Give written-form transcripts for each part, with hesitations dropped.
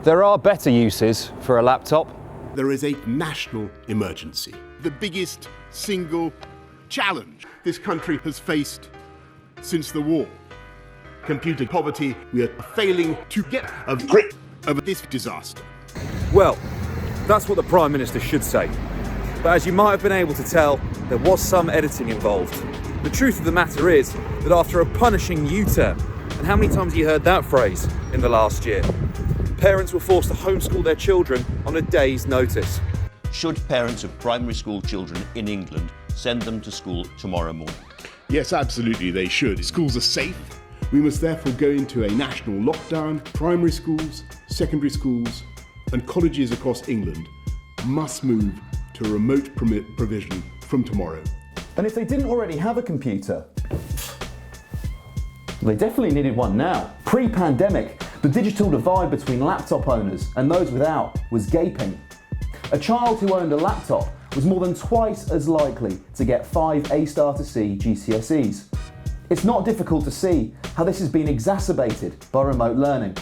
There are better uses for a laptop. There is a national emergency, the biggest single challenge this country has faced since the war. Computer poverty, we are failing to get a grip of this disaster. Well, that's what the Prime Minister should say. But as you might have been able to tell, there was some editing involved. The truth of the matter is that after a punishing U-turn, and how many times have you heard that phrase in the last year, parents were forced to homeschool their children on a day's notice. Should parents of primary school children in England send them to school tomorrow morning? Yes, absolutely they should. Schools are safe. We must therefore go into a national lockdown. Primary schools, secondary schools and colleges across England must move to remote provision from tomorrow. And if they didn't already have a computer, they definitely needed one now. Pre-pandemic, the digital divide between laptop owners and those without was gaping. A child who owned a laptop was more than twice as likely to get 5 A-star to C GCSEs. It's not difficult to see how this has been exacerbated by remote learning.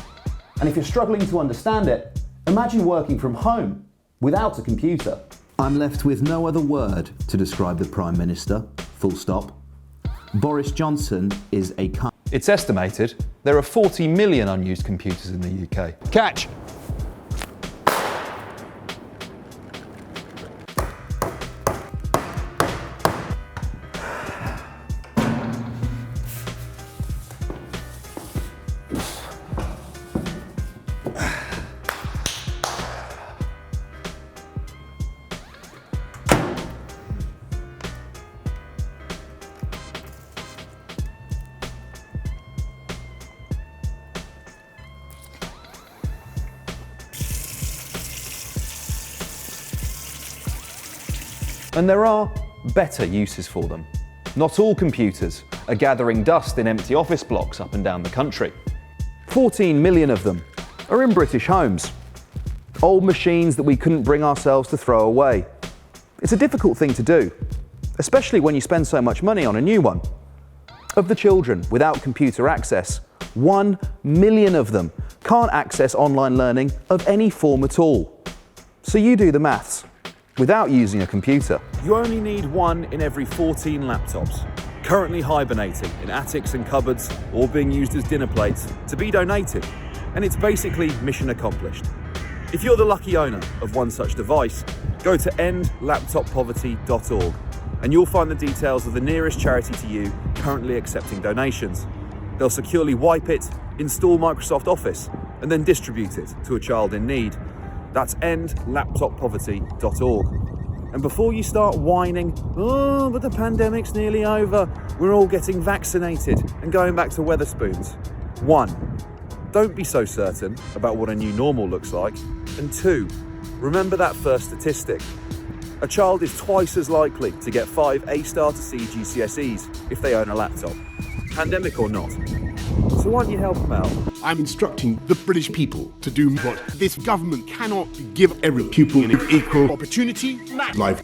And if you're struggling to understand it, imagine working from home without a computer. I'm left with no other word to describe the Prime Minister, full stop. Boris Johnson is a cunt. It's estimated there are 40 million unused computers in the UK. Catch! And there are better uses for them. Not all computers are gathering dust in empty office blocks up and down the country. 14 million of them are in British homes. Old machines that we couldn't bring ourselves to throw away. It's a difficult thing to do, especially when you spend so much money on a new one. Of the children without computer access, 1 million of them can't access online learning of any form at all. So you do the maths. Without using a computer. You only need 1 in every 14 laptops, currently hibernating in attics and cupboards or being used as dinner plates, to be donated. And it's basically mission accomplished. If you're the lucky owner of one such device, go to endlaptoppoverty.org and you'll find the details of the nearest charity to you currently accepting donations. They'll securely wipe it, install Microsoft Office, and then distribute it to a child in need. That's endlaptoppoverty.org. And before you start whining, oh, but the pandemic's nearly over, we're all getting vaccinated and going back to Wetherspoons. 1, don't be so certain about what a new normal looks like. And 2, remember that first statistic. A child is twice as likely to get 5 A-star to C GCSEs if they own a laptop, pandemic or not. So why don't you help them out? I'm instructing the British people to do what this government cannot give every pupil an equal opportunity. Life.